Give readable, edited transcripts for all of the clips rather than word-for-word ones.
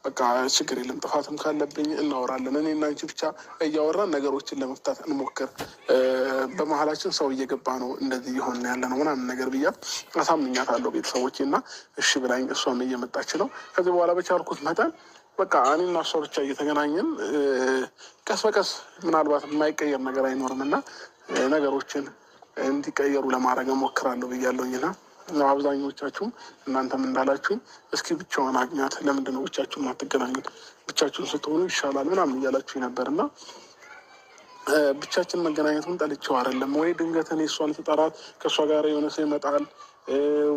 በቃ ችግር የለም ጥፋትም ካለብኝ እናወራለን። እኔ እና አንቺ ብቻ እያወራን ነገሮችን ለመፍታት እንሞክር። በመሀላችን ሰው እየገባ ነው እንደዚህ እየሆነ ያለ ነው ምናምን ነገር ብያት አሳምኛታለሁ ቤተሰቦቼ እና እሺ ብላኝ እሷም እየመጣች ነው። ከዚህ በኋላ በቻልኩት መጠን በቃ እኔና እሷ ብቻ እየተገናኘን ቀስ በቀስ ምናልባት የማይቀየር ነገር አይኖርም እና ነገሮችን እንዲቀየሩ ለማድረግ እሞክራለሁ ብያለሁኝና አብዛኞቻችሁም እናንተም እንዳላችሁኝ እስኪ ብቻዋን አግኛት፣ ለምንድን ነው ብቻችሁን አትገናኙት? ብቻችሁን ስትሆኑ ይሻላል ምናምን እያላችሁኝ ነበር እና ብቻችን መገናኘቱን ጠልቼው አይደለም። ወይ ድንገት እኔ እሷን ስጠራት ከእሷ ጋር የሆነ ሰው ይመጣል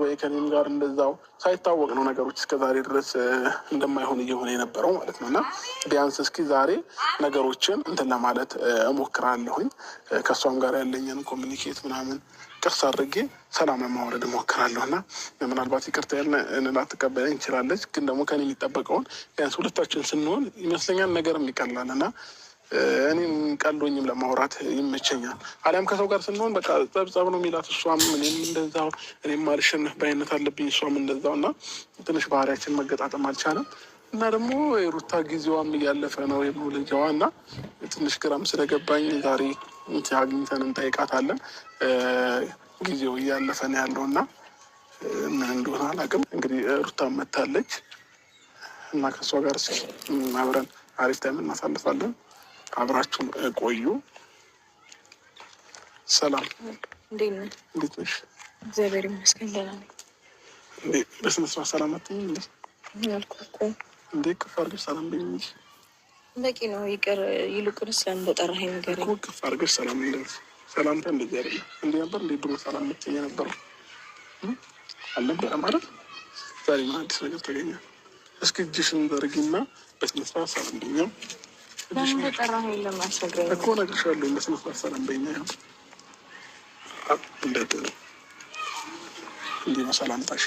ወይ ከኔም ጋር እንደዛው ሳይታወቅ ነው ነገሮች እስከዛሬ ድረስ እንደማይሆን እየሆነ የነበረው ማለት ነው እና ቢያንስ እስኪ ዛሬ ነገሮችን እንትን ለማለት እሞክራለሁኝ። ከእሷም ጋር ያለኝን ኮሚኒኬት ምናምን ቅርስ አድርጌ ሰላም ለማውረድ እሞክራለሁ እና ምናልባት ይቅርታ ላትቀበለኝ እንችላለች። ግን ደግሞ ከኔ የሚጠበቀውን ቢያንስ ሁለታችን ስንሆን ይመስለኛል ነገርም ይቀላል እና እኔም ቀሎኝም ለማውራት ይመቸኛል። አሊያም ከሰው ጋር ስንሆን በቃ ጸብጸብ ነው የሚላት እሷም እኔም እንደዛው፣ እኔም አልሸነፍ ባይነት አለብኝ እሷም እንደዛው እና ትንሽ ባህሪያችን መገጣጠም አልቻለም እና ደግሞ የሩታ ጊዜዋም እያለፈ ነው የመውለጃዋ እና ትንሽ ግራም ስለገባኝ ዛሬ አግኝተን እንጠይቃታለን። ጊዜው እያለፈ ነው ያለው እና ምን እንደሆነ አላውቅም። እንግዲህ ሩታ መታለች እና ከእሷ ጋር አብረን አሪፍ ታይም እናሳልፋለን። አብራችሁን ቆዩ። ሰላም፣ እንዴት ነሽ? እግዚአብሔር ይመስገን ደህና ነኝ። በስነ ስርዓት ሰላም አትይኝ እንዴ? ያልኩህ እኮ እንዴ ከፍ አድርገሽ ሰላም በይኝ እንጂ። በቂ ነው። ይቅር ይልቁንስ ለምን እንደጠራኸኝ ንገረኝ እኮ። ከፍ አድርገሽ ሰላም እንደዚህ ሰላምታ እንደዚህ አይደለም እንዴ ነበር እንዴ ድሮ ሰላም የምትይኝ የነበረው አልነበረም አይደል? ዛሬ ምን አዲስ ነገር ተገኘ? እስኪ እጅሽን ዘርጊና በስነ ስርዓት ሰላም በይኝ። ለምን እንደጠራኸኝ ለምን አስቸግረኝ እኮ እነግርሻለሁ። በስነ ስርዓት ሰላም በይኝ። እንዴት እንዴ ነው ሰላምታሽ?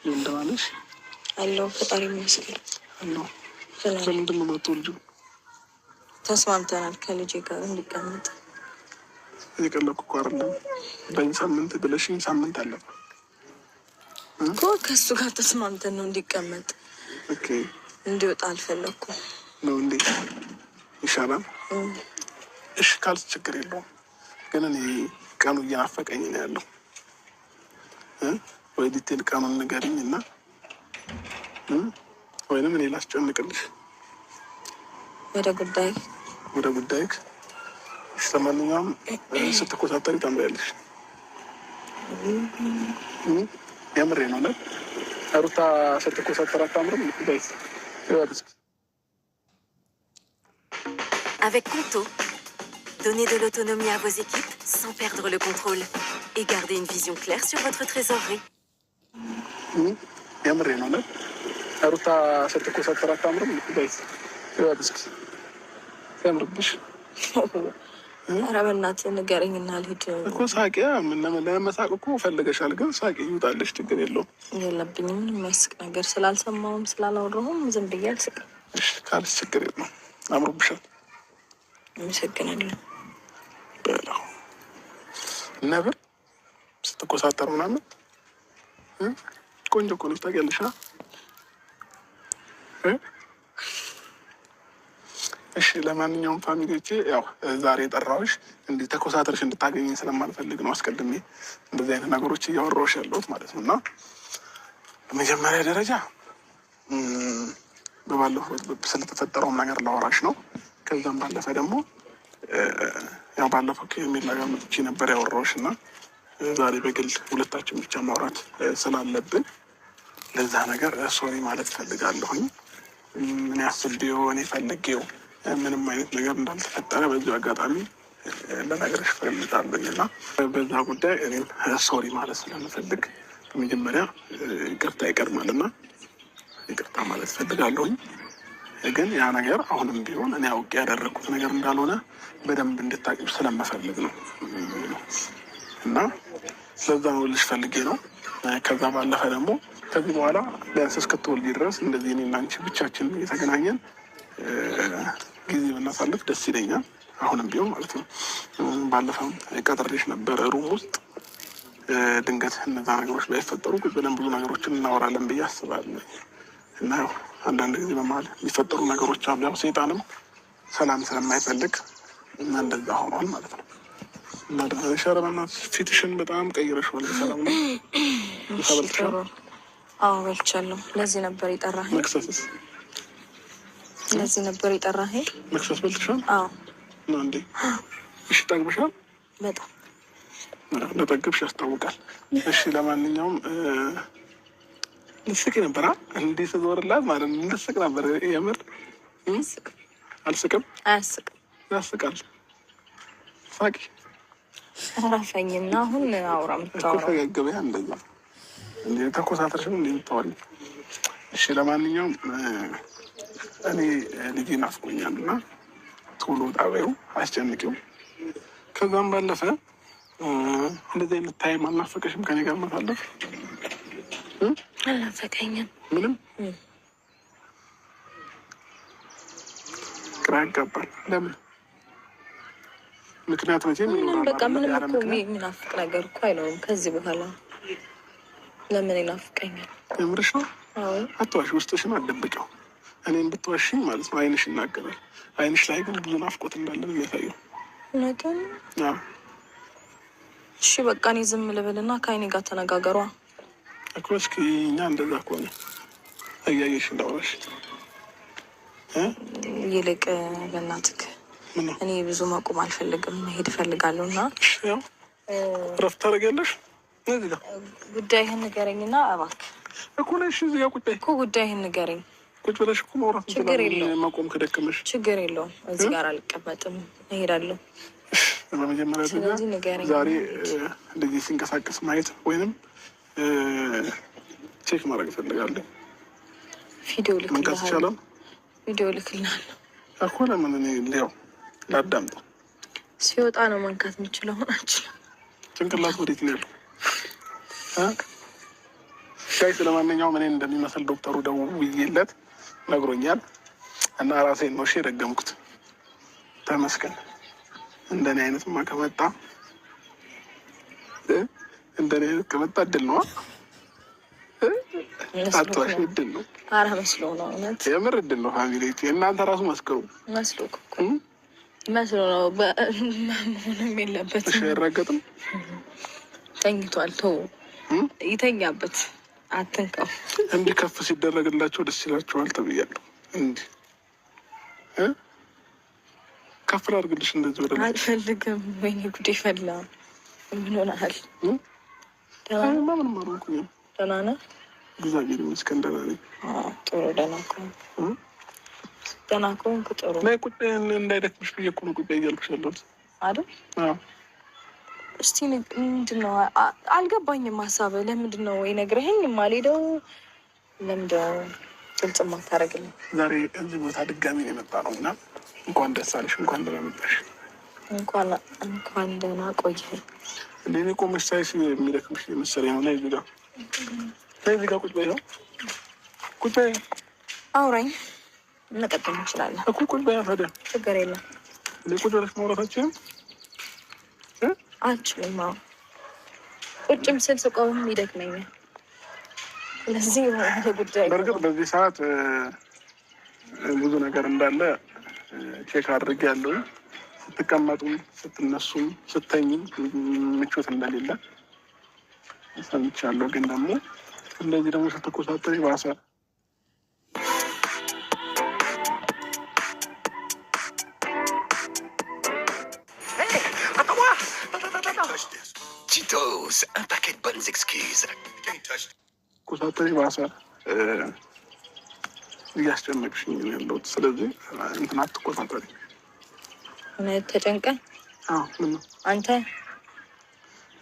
እንደምን ነሽ? አለሁ ፈጣሪ ይመስገን። አለሁ። ለምንድን ነው የማትወልጂው? ተስማምተናል ከልጄ ጋር እንዲቀመጥ። እየቀለድኩ እኮ አይደለም። በዚህ ሳምንት ብለሽኝ ሳምንት አለፈ እኮ ከእሱ ጋር ተስማምተን ነው እንዲቀመጥ። ኦኬ። እንዲወጣ አልፈለኩም ነው እንዴ? ይሻላል። እሺ ካልስ ችግር የለውም። ግን እኔ ቀኑ እየናፈቀኝ ነው ያለው። ወይ ዲቴል ቀኑን ንገሪኝ እና ወይንም እኔ ላስጨንቅልሽ። ወደ ጉዳይክ። እሺ ለማንኛውም ስትኮሳተሪ ታምሪያለሽ። የምሬ ነው ነ ሩታ ስትኮሳተር አታምርም? በይስ Avec Conto, donnez de l'autonomie à vos équipes sans perdre le contrôle et gardez une vision claire sur votre trésorerie. የምሬ ነው ነ ሩታ ስትኮሳተር አታምርም? በይስ እስኪ ሲያምርብሽ። ኧረ በእናትህ ንገረኝና ልሂድ እኮ። ሳቂያ ለመሳቅ እኮ ፈልገሻል፣ ግን ሳቂ ይውጣለሽ፣ ችግር የለውም። የለብኝም ምንም የሚያስቅ ነገር ስላልሰማሁም ስላላወራሁም ዝም ብዬ አልስቅም። እሺ ካልሽ ችግር የለውም። አምሮብሻል። አመሰግናለሁ። በላው ነብር ስትኮሳተር ምናምን ቆንጆ እኮ ነች ታውቂያለሽ። እሺ ለማንኛውም ፋሚሊዎቼ ያው ዛሬ የጠራሁሽ እንዲህ ተኮሳተርሽ እንድታገኘኝ ስለማልፈልግ ነው። አስቀድሜ እንደዚህ አይነት ነገሮች እያወራሁሽ ያለሁት ማለት ነው። እና በመጀመሪያ ደረጃ በባለፈው ስለተፈጠረውም ነገር ላወራሽ ነው። ከዛም ባለፈ ደግሞ ያው ባለፈው ከሚል ነገር መጥቼ ነበር ያወራሁሽ እና ዛሬ በግል ሁለታችን ብቻ ማውራት ስላለብን ለዛ ነገር ሶሪ ማለት ፈልጋለሁኝ። ምን ያስብየው እኔ ፈልጌው ምንም አይነት ነገር እንዳልተፈጠረ በዚሁ አጋጣሚ ለነገርሽ እፈልጋለሁኝ እና በዛ ጉዳይ እኔም ሶሪ ማለት ስለምፈልግ በመጀመሪያ ይቅርታ ይቀድማል እና ይቅርታ ማለት ፈልጋለሁኝ። ግን ያ ነገር አሁንም ቢሆን እኔ አውቄ ያደረግኩት ነገር እንዳልሆነ በደንብ እንድታቂው ስለምፈልግ ነው እና ስለዛ ነው ልሽ ፈልጌ ነው። ከዛ ባለፈ ደግሞ ከዚህ በኋላ ቢያንስ እስክትወልጂ ድረስ እንደዚህ እኔና አንቺ ብቻችን እየተገናኘን ጊዜ ብናሳልፍ ደስ ይለኛል። አሁንም ቢሆን ማለት ነው። ባለፈው ቀጥሬሽ ነበር ሩም ውስጥ ድንገት እነዛ ነገሮች ባይፈጠሩ ቁጭ ብለን ብዙ ነገሮችን እናወራለን ብዬ አስባለሁ እና አንዳንድ ጊዜ በመሀል የሚፈጠሩ ነገሮች አሉ። ያው ሰይጣንም ሰላም ስለማይፈልግ እና እንደዛ ሆኗል ማለት ነው። እና ሸረበና ፊትሽን በጣም ቀይረሽዋል። ሰላም ነው? ተበልተሻል? አዎ በልቻለሁ። ለዚህ ነበር የጠራኸኝ? መክሰስስ? ለዚህ ነበር የጠራኸኝ? መክሰስ በልተሻል? አዎ። እና እንዴ? እሺ ጠግብሻል? በጣም እንደጠግብሽ ያስታውቃል። እሺ ለማንኛውም ልስቅ ነበር እንዴት ዞርላት ማለት ነው። ልስቅ ነበር የምር። አልስቅም? አያስቅም? ያስቃል። ሳቂ ረፈኝና አሁን አውራ ምታወራ ፈገግበያ እንደዛ እንዴ ተኮሳተርሽም እንዴ ምታወሪ። እሺ ለማንኛውም እኔ ልጄ ናፍቆኛል እና ቶሎ ጣቢያው አስጨንቂው። ከዛም ባለፈ እንደዚህ አይነት ታይም አልናፈቀሽም? ከኔ ጋር ማሳለፍ አልናፈቀኝም ምንም። ግራ ያጋባል። ለምን? ምክንያት መቼም ምንም በቃ ምንም እኮ የሚናፍቅ ነገር እኮ አይኖርም ከዚህ በኋላ። ለምን ይናፍቀኛል? የምርሽ ነው? አዎ። አትዋሽ፣ ውስጥሽን አትደብቂው። እኔን ብትዋሽኝ ማለት ነው አይንሽ ይናገራል። አይንሽ ላይ ግን ብዙ ናፍቆት እንዳለ ነው የሚያሳየው። እውነቱን? እሺ በቃ እኔ ዝም ልበልና ከአይኔ ጋር ተነጋገሯ እኮ። እስኪ እኛ እንደዛ ከሆነ እያየሽ እንዳወራሽ ይልቅ በእናትህ እኔ ብዙ መቆም አልፈልግም፣ መሄድ እፈልጋለሁ እና እረፍት ታደርጊያለሽ። እዚህ ጋር ጉዳይህን ንገረኝና እባክህ እኮ ነሽ። እዚህ ጋር ቁጭ እኮ ጉዳይህን ንገረኝ። ቁጭ ብለሽ እኮ ማውራት ችግር የለውም። መቆም ከደከመሽ ችግር የለውም። እዚህ ጋር አልቀመጥም፣ እሄዳለሁ። በመጀመሪያ ደረጃ ዛሬ ልጅ ሲንቀሳቀስ ማየት ወይንም ቼክ ማድረግ እፈልጋለሁ። ቪዲዮ መንካት ይቻላል? ቪዲዮ ልክልናል እኮ። ለምን እኔ ሊያው ላዳምጣ ሲወጣ ነው መንካት የምችለው። ሆናችል ጭንቅላት ወዴት ነው ያለው? ሻይ ስለማንኛውም እኔን እንደሚመስል ዶክተሩ ደውዬለት ነግሮኛል እና ራሴን ነው የደገምኩት። ተመስገን። እንደኔ አይነትማ ከመጣ እንደኔ አይነት ከመጣ እድል ነዋ። አትዋሽ፣ እድል ነው። ኧረ መስሎ ነው፣ እውነት የምር እድል ነው። ፋሚሊ እናንተ ራሱ መስክሩ። መስሎ መስሎ ነው። መሆንም የለበትም። እሺ አይረገጥም። ተኝቷል። ተው ይተኛበት፣ አትንካው። እንዲህ ከፍ ሲደረግላቸው ደስ ይላቸዋል ተብያለሁ። እንዲህ ከፍ ላድርግልሽ እንደዚህ ወደ አልፈልግም። ወይኔ ጉዴ ፈላ። ምን ሆነሃል? ምንም አልሆንኩኝም። ደህና ነህ? እግዚአብሔር ይመስገን ደህና ነኝ። ጥሩ። ደህና ከሆንክ ጥሩ። ናይ ቁጭ እንዳይደክምሽ ብዬሽ እኮ ነው ቁጭ እያልኩሽ ያለሁት አይደል? እስቲ ምንድን ነው አልገባኝም ሀሳብህ። ለምንድን ነው ወይ ነግረኸኝ የማልሄደው? ለምንድን ነው ግልጽ የማታደርግልኝ? ዛሬ እዚህ ቦታ ድጋሚ ነው የመጣ ነው እና እንኳን ደስ አለሽ፣ እንኳን ደህና መጣሽ። እንኳን ደህና ቆየህ። እንደ እኔ ቆመሽ ሳይሽ የሚደክምሽ የመሰለኝ ነው። እዚህ ጋር ቁጭ በይ፣ ቁጭ በይ። አውራኝ፣ መቀጠል እንችላለን እኮ። ቁጭ በይ ታዲያ። ችግር የለም። ቁጭ ብለሽ ማውራታችንም አልችልም። ቁጭም ስል ስቆም ይደክመኛል። ስለዚህ ጉዳይ በእርግጥ በዚህ ሰዓት ብዙ ነገር እንዳለ ቼክ አድርጌያለሁ። ስትቀመጡም፣ ስትነሱም፣ ስተኝም ምቾት እንደሌለ ሰምቻለሁ። ግን ደግሞ እንደዚህ ደግሞ ስትኮሳተሪ ባሰ። Tito's, un paquet de bonnes excuses. ኮሳተሪ ባሰ። እያስጨነቅሽኝ ነው ያለሁት። ስለዚህ እንትን አትኮሳተሪ። ተጨንቀን ምን ነው አንተ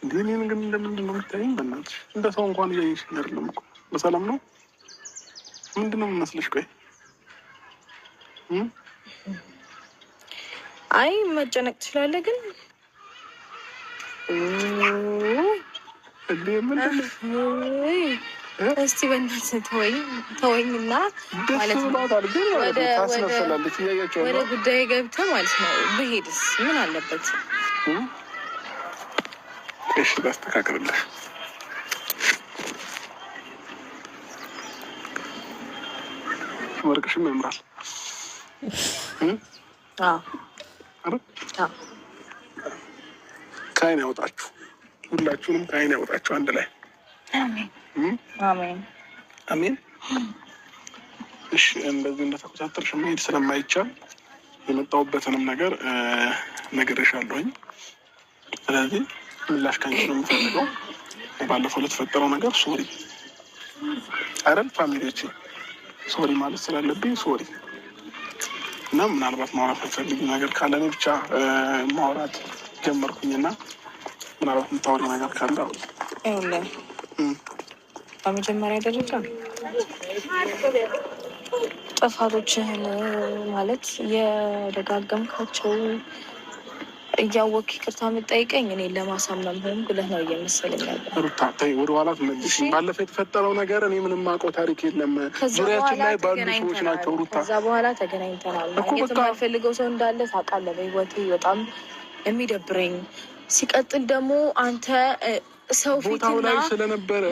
እንዴ? እኔን ግን እንደምንድን ነው የምታይኝ? በእናትሽ እንደ ሰው እንኳን እያየሽኝ አይደለም እኮ። በሰላም ነው? ምንድን ነው የምመስልሽ? ቆይ አይ መጨነቅ ትችላለህ ግን እስቲ በእናትህ ተወኝና ማለት ነው ወደ ጉዳይ ገብተህ ማለት ነው ብሄድስ ምን አለበት? እሺ ላስተካክልልሽ። ወርቅሽም ያምራል። ከአይን ያወጣችሁ፣ ሁላችሁንም ከአይን ያወጣችሁ አንድ ላይ አሜን አሜን። እሺ እንደዚህ እንደተኮሳተርሽ መሄድ ስለማይቻል የመጣሁበትንም ነገር ነግሬሻለሁኝ። ስለዚህ ምላሽ ከአንቺ ነው የምፈልገው። ባለፈው ለተፈጠረው ነገር ሶሪ አይደል ፋሚሊዎቼ፣ ሶሪ ማለት ስላለብኝ ሶሪ እና ምናልባት ማውራት የምትፈልጊ ነገር ካለ እኔ ብቻ ማውራት ጀመርኩኝና ምናልባት የምታወሪው ነገር ካለ ይኸውልህ፣ በመጀመሪያ ደረጃ ጥፋቶችህን ማለት የደጋገምካቸው እያወቅህ ይቅርታ የምጠይቀኝ እኔ ለማሳመም ሆን ብለህ ነው እየመሰለኝ ያለ። ሩታ ተይ፣ ወደኋላ ትመልሽ። ባለፈው የተፈጠረው ነገር እኔ ምንም የማውቀው ታሪክ የለም። ዙሪያችን ላይ ባሉ ሰዎች ናቸው። ሩታ ከዛ በኋላ ተገናኝተናል። ማግኘት የማልፈልገው ሰው እንዳለ ታውቃለህ። በህይወቴ በጣም የሚደብረኝ ሲቀጥል ደግሞ አንተ ሰው ቦታው ላይ ስለነበረ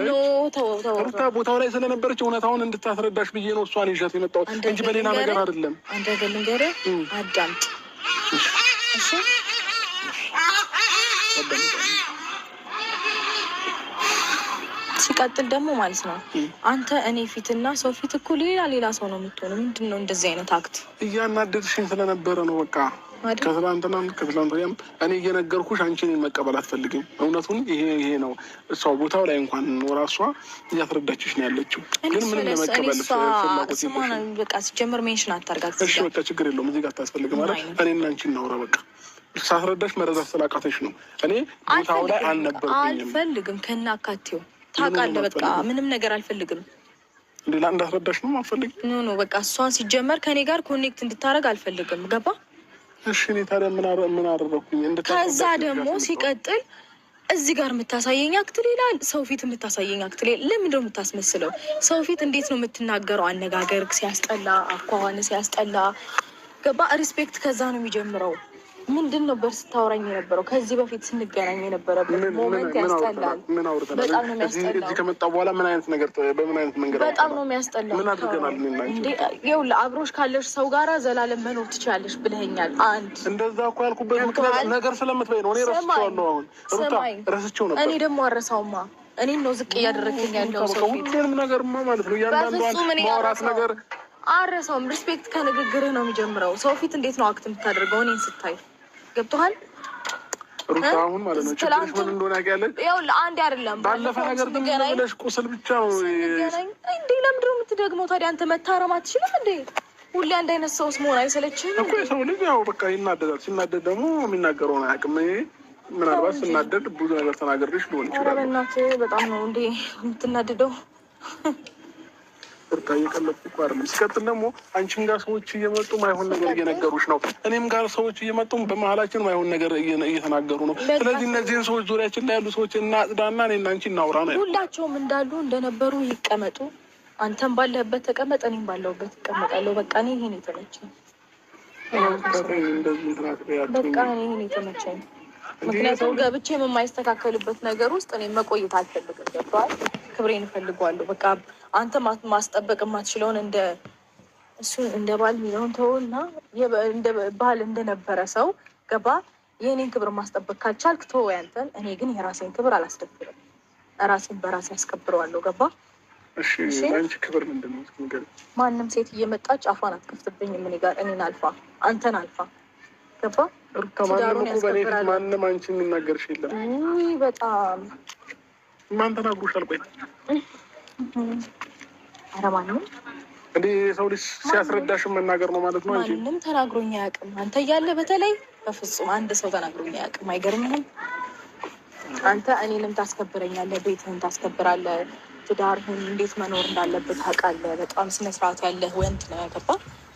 ሩታ ቦታው ላይ ስለነበረች እውነታውን እንድታስረዳሽ ብዬ ነው እሷን ይዣት የመጣሁት እንጂ በሌላ ነገር አይደለም። አንተ ግን ልንገርህ፣ አዳምጥ እሺ። ሲቀጥል ደግሞ ማለት ነው አንተ እኔ ፊትና ሰው ፊት እኮ ሌላ ሰው ነው የምትሆነው። ምንድን ነው እንደዚህ አይነት አክት? እያናደድሽኝ ስለነበረ ነው በቃ ከትላንትና ከትላንትናም እኔ እየነገርኩሽ አንቺ እኔን መቀበል አትፈልግም። እውነቱን ይሄ ነው። እሷ ቦታው ላይ እንኳን ኖራ እሷ እያስረዳችሽ ነው ያለችው፣ ግን ምንም ለመቀበል ፍላጎት የለሽም። በቃ ሲጀምር ሜንሽን አታርጋት። እሺ በቃ ችግር የለውም። እዚህ ጋር አታስፈልግም ማለት እኔና አንቺ እናውራ በቃ። ሳስረዳሽ መረዳት ስላቃተሽ ነው። እኔ ቦታው ላይ አልነበርኩኝም። አልፈልግም ከናካቴው ታውቃለህ። በቃ ምንም ነገር አልፈልግም። ሌላ እንዳስረዳሽ ነው አልፈልግም። ኖ በቃ እሷን ሲጀመር ከኔ ጋር ኮኔክት እንድታረግ አልፈልግም። ገባ? እሺ እኔ ታዲያ ምን አደረኩኝ? ከዛ ደግሞ ሲቀጥል እዚህ ጋር የምታሳየኝ አክት ሌላ፣ ሰው ፊት የምታሳየኝ አክት ሌላ። ለምንድነው የምታስመስለው? ሰው ፊት እንዴት ነው የምትናገረው? አነጋገር ሲያስጠላ፣ አኳኋን ሲያስጠላ። ገባ? ሪስፔክት ከዛ ነው የሚጀምረው። ምንድን ነበር ስታወራኝ የነበረው? ከዚህ በፊት ስንገናኝ የነበረበት ሞመንት ያስጠላል። በጣም ነው የሚያስጠላው። እዚህ ከመጣሁ በኋላ ምን አይነት ነገር በምን አይነት መንገድ በጣም ነው የሚያስጠላው። ምን አድርገናል? እንዴ ይኸውልህ፣ አብሮሽ ካለሽ ሰው ጋራ ዘላለም መኖር ትችላለሽ ብለኸኛል። አንድ እንደዛ እኮ ያልኩበት ምክንያት ነገር ስለምትበይ ነው። እኔ ረስቼዋለሁ። አሁን ሩታ ረስቼው ነበር። እኔ ደግሞ አረሳውማ። እኔን ነው ዝቅ እያደረግኝ ያለው ሰው ፊት። ሁሉንም ነገርማ ማለት ነው እያንዳንዷን ማውራት ነገር አረሳውም። ሪስፔክት ከንግግርህ ነው የሚጀምረው። ሰው ፊት እንዴት ነው አክት የምታደርገው? እኔን ስታይ ገብቶሃል ሩታ? አሁን ማለት ነው ችግርሽ ምን እንደሆነ ያውቃለህ። ይኸውልህ አንዴ አይደለም ባለፈ ነገር ግን ብለሽ ቁስል ብቻ ነው እንዴ? ለምንድን ነው የምትደግመው ታዲያ? አንተ መታረም አትችልም እንዴ? ሁሌ አንድ አይነት ሰውስ መሆን አይሰለችም እኮ? የሰው ልጅ ያው በቃ ይናደዳል። ሲናደድ ደግሞ የሚናገረውን አያውቅም። ምናልባት ስናደድ ብዙ ነገር ተናገርሽ ሊሆን ይችላል። ኧረ በእናትህ በጣም ነው እንዴ የምትናደደው? ሩታ እየቀለድኩ እኮ አይደለም። ሲቀጥል ደግሞ አንቺም ጋር ሰዎች እየመጡ ማይሆን ነገር እየነገሩሽ ነው። እኔም ጋር ሰዎች እየመጡ በመሀላችን ማይሆን ነገር እየተናገሩ ነው። ስለዚህ እነዚህን ሰዎች ዙሪያችን ላይ ያሉ ሰዎች እናጽዳና እኔና አንቺ እናውራ ነው። ሁላቸውም እንዳሉ እንደነበሩ ይቀመጡ። አንተም ባለህበት ተቀመጥ፣ እኔም ባለሁበት እቀመጣለሁ። በቃ እኔ ይሄን የተመቸኝ በቃ እኔ ይሄን የተመቸኝ ምክንያቱም ገብቼ የማይስተካከልበት ነገር ውስጥ እኔ መቆየት አልፈልግም። ገብቶሃል? ክብሬን እፈልገዋለሁ። በቃ አንተ ማስጠበቅ የማትችለውን እሱን እንደ ባል የሚለውን ተውና እንደ ባል እንደነበረ ሰው ገባ። የእኔን ክብር ማስጠበቅ ካልቻልክ ተወው ያንተን። እኔ ግን የራሴን ክብር አላስደፍርም። ራሴን በራሴ ያስከብረዋለሁ። ገባ? እሺ አንቺ ክብር ምንድን ነው? ማንም ሴት እየመጣች አፏን አትከፍትብኝም። እኔ ጋር እኔን አልፋ አንተን አልፋ ገባ? ማንም እኮ በእኔ ፊት ማንም አንቺ የሚናገርሽ የለም። በጣም ማን ተናግሮሻል? ቆይ ኧረ ማንም እንዴ ሰው ልጅ ሲያስረዳሽ መናገር ነው ማለት ነው። ማንም ተናግሮኝ አያውቅም። አንተ እያለ በተለይ በፍጹም አንድ ሰው ተናግሮኝ አያውቅም። አይገርምህም? አንተ እኔንም ታስከብረኛለህ፣ ቤትህን ታስከብራለህ፣ ትዳርህን እንዴት መኖር እንዳለበት ታውቃለህ። በጣም ስነስርዓት ያለህ ወንድ ነው። ያገባ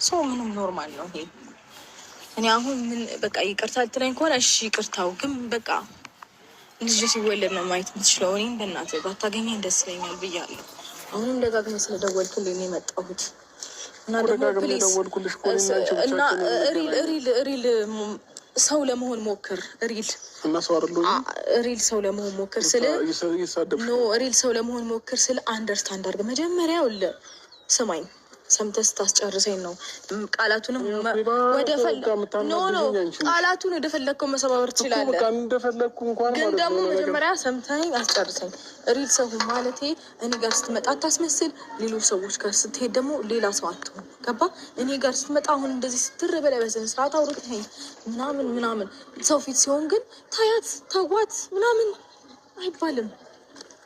ሰው ምንም ኖርማል ነው ይሄ። እኔ አሁን ምን በቃ ይቅርታ ልትለኝ ከሆነ እሺ ይቅርታው፣ ግን በቃ ልጅ ሲወለድ ነው ማየት የምትችለው። እኔም በእናትህ ባታገኘኝ ደስ ይለኛል ብያለሁ። አሁንም ደጋግመህ ስለደወልክልኝ የመጣሁት እና ደግሞ ፕሊዝ እና ሪል ሰው ለመሆን ሞክር። ሪል ሰው ለመሆን ሞክር ስል ሪል ሰው ለመሆን ሞክር ስል አንደርስታንድ አድርገህ መጀመሪያው ስማኝ። ሰምተህ ስታስጨርሰኝ ነው ቃላቱንም ቃላቱን ወደፈለግከው መሰባበር ትችላለህ። ግን ደግሞ መጀመሪያ ሰምተኸኝ አስጨርሰኝ። ሪል ሰው ማለቴ እኔ ጋር ስትመጣ አታስመስል፣ ሌሎች ሰዎች ጋር ስትሄድ ደግሞ ሌላ ሰው አትሆን። ገባ? እኔ ጋር ስትመጣ አሁን እንደዚህ ስትር በላይ በስነ ስርዓት አውርተኸኝ ምናምን ሰው ፊት ሲሆን ግን ታያት ተዋት ምናምን አይባልም።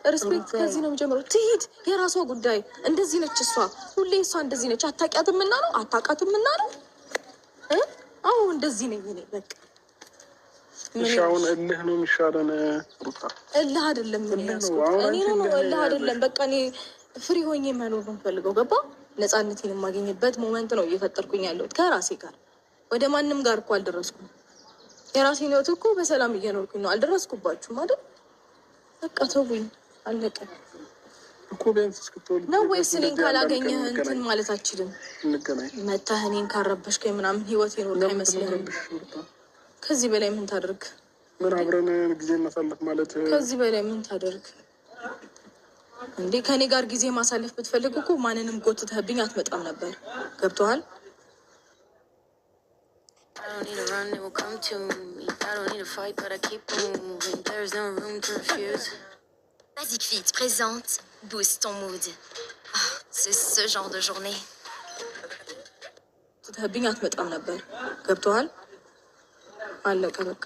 ሪስፔክት ከዚህ ነው የሚጀምረው። ትሂድ፣ የራሷ ጉዳይ። እንደዚህ ነች እሷ፣ ሁሌ እሷ እንደዚህ ነች። አታውቂያትምና ነው አታውቃትምና ነው። አዎ እንደዚህ ነኝ እኔ በቃ። አሁን እልህ ነው የሚሻለን ሩታ። እልህ አይደለም እኔ ነው እልህ አይደለም። በቃ እኔ ፍሪ ሆኜ መኖር ነው የምፈልገው። ገባ? ነፃነቴን የማገኝበት ሞመንት ነው እየፈጠርኩኝ ያለሁት ከራሴ ጋር። ወደ ማንም ጋር እኮ አልደረስኩም። የራሴን ህይወት እኮ በሰላም እየኖርኩኝ ነው። አልደረስኩባችሁም አይደል? በቃ ተውኝ፣ አለቀ እኮ። ቢያንስ እስክትወልድ ነው ወይስ እኔን ካላገኘህ እንትን ማለት አችልም? መተህ እኔን ካረበሽከኝ ምናምን ህይወት የኖርክ አይመስልህም? ከዚህ በላይ ምን ታደርግ? ምን አብረን ጊዜ ማሳለፍ ማለት ከዚህ በላይ ምን ታደርግ እንዴ? ከእኔ ጋር ጊዜ ማሳለፍ ብትፈልግ እኮ ማንንም ጎትተህብኝ አትመጣም ነበር። ገብቶሃል? I don't need to run, it will come to me. I don't need to fight, but I keep moving. There's no room to refuse. Basic Fit présente Boost ton mood. Oh, c'est ce genre de journée. ትህብኝ አትመጣም ነበር። ገብቶሃል? አለቀ በቃ።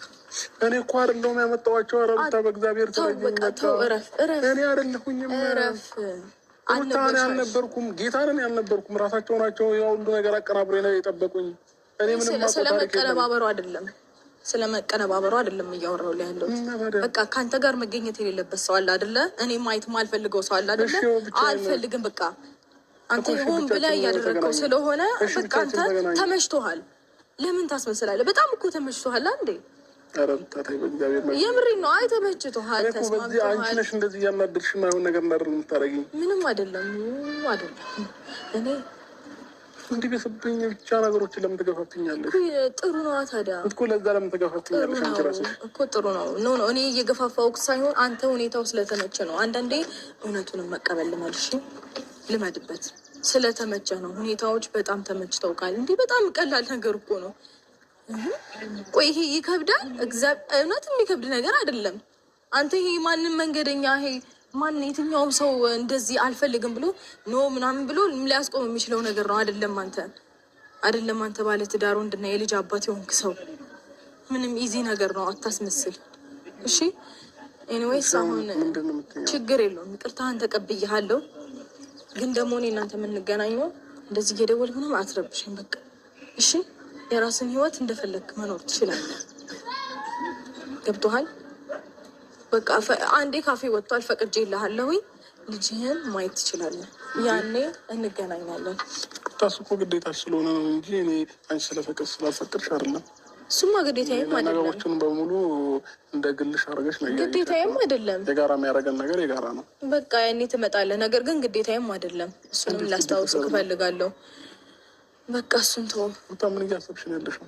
እኔ እኮ አይደለሁም ያመጣኋቸው። ኧረ ሩታ በእግዚአብሔር ተረጅኝ። እረፍ። እኔ አይደለሁኝም። እረፍ። ሩታን ያልነበርኩም፣ ጌታንን ያልነበርኩም። ራሳቸው ናቸው ያው ሁሉ ነገር አቀናብሬ ነው የጠበቁኝ። እኔ ምንም ስለመቀነባበሩ አይደለም እያወራሁ ላይ ያለው። በቃ ከአንተ ጋር መገኘት የሌለበት ሰው አለ አይደለ? እኔ ማየት ማልፈልገው ሰው አለ አይደለ? አልፈልግም በቃ። አንተ ሆን ብለህ እያደረግከው ስለሆነ በቃ አንተ ተመችቶሃል። ለምን ታስመስላለህ? በጣም እኮ ተመችቶሃል አንዴ። የምሬን ነው። አይ ተመችቶሃል፣ ተስማምቶሃል። አንቺ ነሽ እንደዚህ እያናደድሽ የማይሆን ነገር እንዳደርግ የምታደርጊኝ። ምንም አይደለም እኔ እንዲህ በስብኝ ብቻ ነገሮችን ለምን ትገፋፍኛለሽ? ጥሩ ነዋ ታዲያ እኮ ለዛ ለምን ትገፋፍኛለሽ? አንቺ ራስሽ እኮ ጥሩ ነው። ኖ እኔ እየገፋፋሁት ሳይሆን አንተ ሁኔታው ስለተመቸ ነው። አንዳንዴ እውነቱንም መቀበል ልመድበት ስለተመቸ ነው። ሁኔታዎች በጣም ተመችተው ቃል እንዲህ በጣም ቀላል ነገር እኮ ነው። ቆይ ይሄ ይከብዳል? እውነት የሚከብድ ነገር አይደለም። አንተ ይሄ ማንም መንገደኛ ማን የትኛውም ሰው እንደዚህ አልፈልግም ብሎ ኖ ምናምን ብሎ ሊያስቆም የሚችለው ነገር ነው። አይደለም አንተ ባለ ትዳር ወንድና የልጅ አባት የሆንክ ሰው ምንም ኢዚ ነገር ነው። አታስመስል እሺ። ኤኒዌይስ አሁን ችግር የለውም። ይቅርታህን ተቀብያለሁ። ግን ደግሞ እኔ እናንተ የምንገናኘው እንደዚህ እየደወልክ ምናምን አትረብሽኝ በቃ እሺ። የራስን ህይወት እንደፈለግክ መኖር ትችላለህ። ገብቶሃል? በቃ አንዴ ካፌ ወጥቷል፣ ፈቅጄ ይልሃለሁኝ። ልጅህን ማየት ትችላለህ። ያኔ እንገናኛለን። ታሱ እኮ ግዴታ ስለሆነ ነው እንጂ እኔ አንቺ ስላልፈቅድሽ አይደለም። እሱማ ግዴታዬም አይደለም። ነገሮችን በሙሉ እንደ ግልሽ አድርገሽ ነው። ግዴታዬም አይደለም። የጋራ የሚያደርገን ነገር የጋራ ነው። በቃ ያኔ ትመጣለህ። ነገር ግን ግዴታዬም አይደለም። እሱንም ላስታውስህ እፈልጋለሁ። በቃ እሱን ተወው። ምን እያሰብሽ ነው ያለሽው?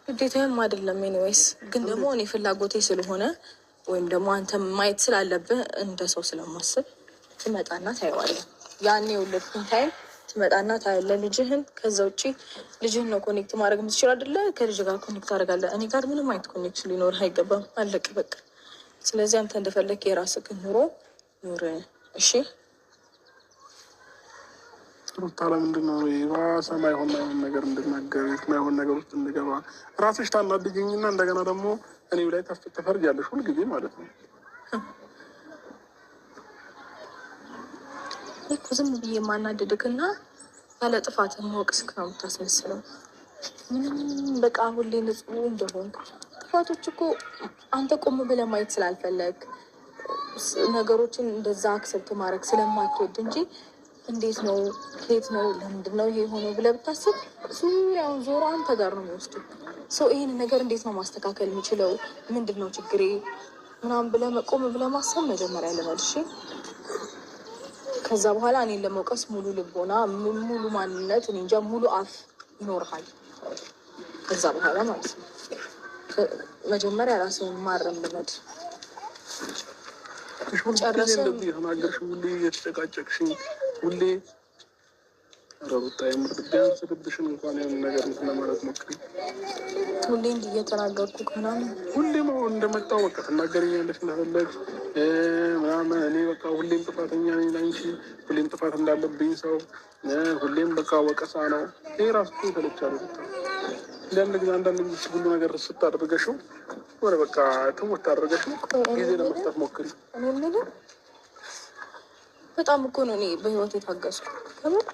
ግዴታዬም አይደለም። ኤኒዌይስ ግን ደግሞ እኔ ፍላጎቴ ስለሆነ ወይም ደግሞ አንተ ማየት ስላለብህ እንደ ሰው ስለማስብ ትመጣና ታየዋለህ። ያኔ የወለድኩን ታይም ትመጣና ታያለህ ልጅህን። ከዛ ውጭ ልጅህን ነው ኮኔክት ማድረግ የምትችል አይደለ? ከልጅ ጋር ኮኔክት አደርጋለህ። እኔ ጋር ምንም አይነት ኮኔክሽን ሊኖርህ አይገባም። አለቅ በቃ። ስለዚህ አንተ እንደፈለግ የራስህን ኑሮ ኑር እሺ። ሩታ ለምንድን ነው የባሰ ማይሆን ነገር እንድናገር ማይሆን ነገር ውስጥ እንገባ? ራስሽ ታናድጅኝና እንደገና ደግሞ እኔው ላይ ተፈርጃለሽ ሁልጊዜ ማለት ነው። እኮ ዝም ብዬ የማናድድክና ያለ ጥፋት መወቅስክ ነው የምታስመስለው። በቃ ሁሌ ንጹህ እንደሆንክ ጥፋቶች እኮ አንተ ቆም ብለህ ማየት ስላልፈለግ ነገሮችን እንደዛ አክሰብት ማድረግ ስለማትወድ እንጂ እንዴት ነው ከየት ነው ለምንድን ነው ይሄ ሆኖ ብለህ ብታስብ ዙሪያውን ዞሮ አንተ ጋር ነው የሚወስዱ። ሰው ይህን ነገር እንዴት ነው ማስተካከል የሚችለው? ምንድን ነው ችግሬ ምናምን ብለህ መቆም ብለህ ማሰብ መጀመሪያ ልመልሽ። ከዛ በኋላ እኔን ለመውቀስ ሙሉ ልቦና፣ ሙሉ ማንነት፣ እኔ እንጃ ሙሉ አፍ ይኖርሃል። ከዛ በኋላ ማለት ነው መጀመሪያ ራስህን ማረም ልመድ። ጨረስን። ሁሌ እየተጨቃጨቅሽኝ ሁሌ ረሩታ የምር ቢያንስ ልብሽን እንኳን የሆነ ነገር እንትን ለማለት ሞክሪ። ሁሌ እንዲህ እየተናገርኩ ምናምን ሁሌም አሁን እንደመጣው በቃ ትናገረኛለች እንደፈለግሽ ምናምን። እኔ በቃ ሁሌም ጥፋተኛ ነኝ ላንቺ፣ ሁሌም ጥፋት እንዳለብኝ ሰው፣ ሁሌም በቃ ወቀሳ ነው። ይሄ ራሱ ተለቻለ። አንዳንድ ጊዜ ሁሉ ነገር ስታደርገሽው ወደ በቃ ትውት አደረገሽው ጊዜ ለመስጠት ሞክሪ። በጣም እኮ ነው እኔ በህይወት የታገስኩ። ከበር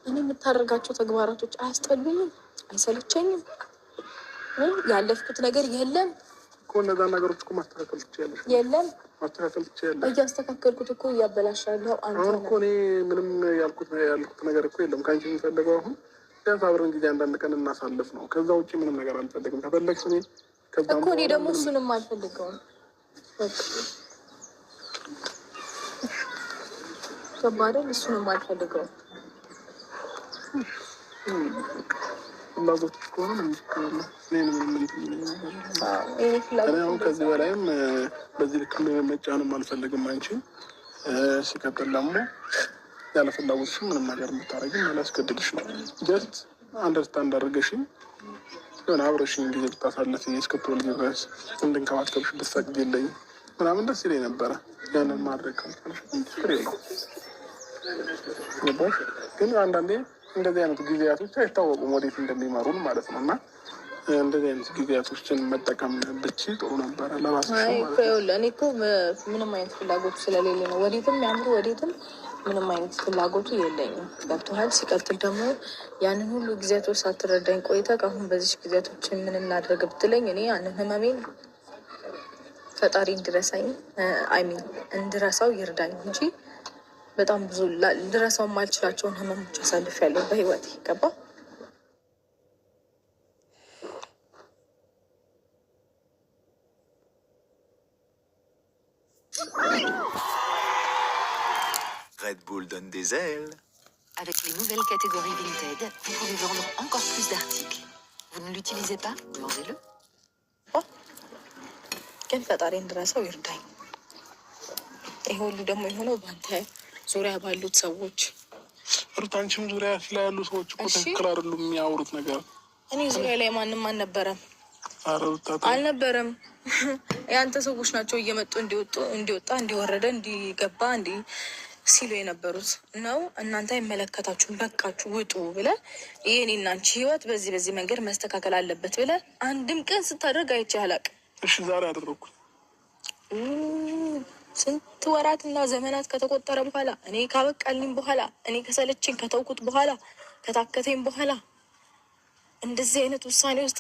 እኔ የምታደርጋቸው ተግባራቶች አያስጠሉኝም፣ አይሰለቸኝም። ያለፍኩት ነገር የለም እኮ እነዛን ነገሮች እኮ ማስተካከል ትችያለሽ። የለም ማስተካከል ትችያለሽ። እያስተካከልኩት እኮ እያበላሻለሁ። አሁን እኮ እኔ ምንም ያልኩት ነገር እኮ የለም። ከአንቺ የሚፈልገው አሁን ቢያንስ አብረን ጊዜ አንዳንድ ቀን እናሳልፍ ነው። ከዛ ውጭ ምንም ነገር አልፈልግም። ከፈለግሽ እኔ እኮ እኔ ደግሞ እሱንም አልፈልገውም። ከባድን እሱንም አልፈልገውም። ፍላጎት ከሆነ አሁን ከዚህ በላይም በዚህ ልክ መጫንም አልፈልግም። አንቺን ሲቀጥል ደግሞ ያለ ፍላጎትሽ ምንም ነገር የምታደርጊ አላስገድድሽ ነው። ጀስት አንደርስታንድ አድርገሽኝ የሆነ አብረሽኝ ጊዜ ብታሳልፊ እስክትወልጂ ድረስ እንድንከባከብሽ ብትፈቅጂልኝ ምናምን ደስ ይለኝ ነበረ። ያንን ማድረግ ካልቻልሽ ችግር የለውም። ገባሽ? ግን አንዳንዴ እንደዚህ አይነት ጊዜያቶች አይታወቁም ወዴት እንደሚመሩን ማለት ነው። እና እንደዚህ አይነት ጊዜያቶችን መጠቀም ብችይ ጥሩ ነበረ ለራስሽ ማለት ነው። እኔ እኮ ምንም አይነት ፍላጎቱ ስለሌለ ነው። ወዴትም ያምሩ ወዴትም ምንም አይነት ፍላጎቱ የለኝም። ገብቶሃል? ሲቀጥል ደግሞ ያንን ሁሉ ጊዜያቶች ሳትረዳኝ ቆይተህ አሁን በዚህ ጊዜያቶችን ምን እናድርግ ብትለኝ እኔ ያንን ህመሜን ፈጣሪ እንድረሳኝ እንድረሳው ይርዳኝ እንጂ በጣም ብዙ ልረሳው የማልችላቸውን ህመሞች አሳልፌያለሁ በህይወቴ። ገባ? Red Bull donne des ailes. Avec les nouvelles catégories Vinted, vous pouvez vendre encore plus d'articles. Vous ne l'utilisez pas? Vendez-le. ግን ፈጣሪ እንድረሳው ይርዳኝ። ይሄ ሁሉ ደግሞ የሆነው በአንተ ዙሪያ ባሉት ሰዎች። ሩታንችም ዙሪያ ላይ ያሉ ሰዎች እኮ ትክክል አይደሉም የሚያወሩት ነገር። እኔ ዙሪያ ላይ ማንም አልነበረም። ሩታ አልነበረም። የአንተ ሰዎች ናቸው እየመጡ እንዲወጣ እንዲወረደ እንዲገባ እንዲ ሲሉ የነበሩት ነው። እናንተ አይመለከታችሁም፣ በቃችሁ ውጡ ብለህ ይሄኔ እናንቺ ህይወት በዚህ መንገድ መስተካከል አለበት ብለህ አንድም ቀን ስታደርግ አይቼ አላውቅም። እሺ ዛሬ አደረኩ። ስንት ወራትና ዘመናት ከተቆጠረ በኋላ እኔ ካበቃልኝ በኋላ እኔ ከሰለችኝ ከተውኩት በኋላ ከታከተኝ በኋላ እንደዚህ አይነት ውሳኔ ውስጥ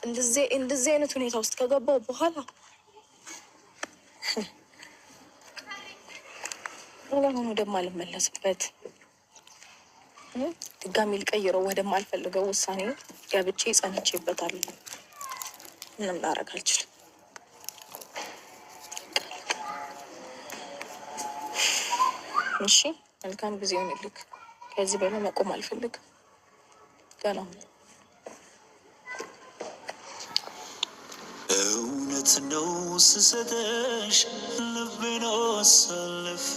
እንደዚህ አይነት ሁኔታ ውስጥ ከገባው በኋላ ለምን ወደማልመለስበት ድጋሚ ልቀይረው ወደማልፈልገው ውሳኔ ገብቼ ጸንቼበታለሁ። ምንም ላደርግ አልችልም። እሺ መልካም ጊዜ ይሁንልክ። ከዚህ በላይ መቆም አልፈልግም። ገና እውነት ነው ስሰተሽ ልቤን አሳልፌ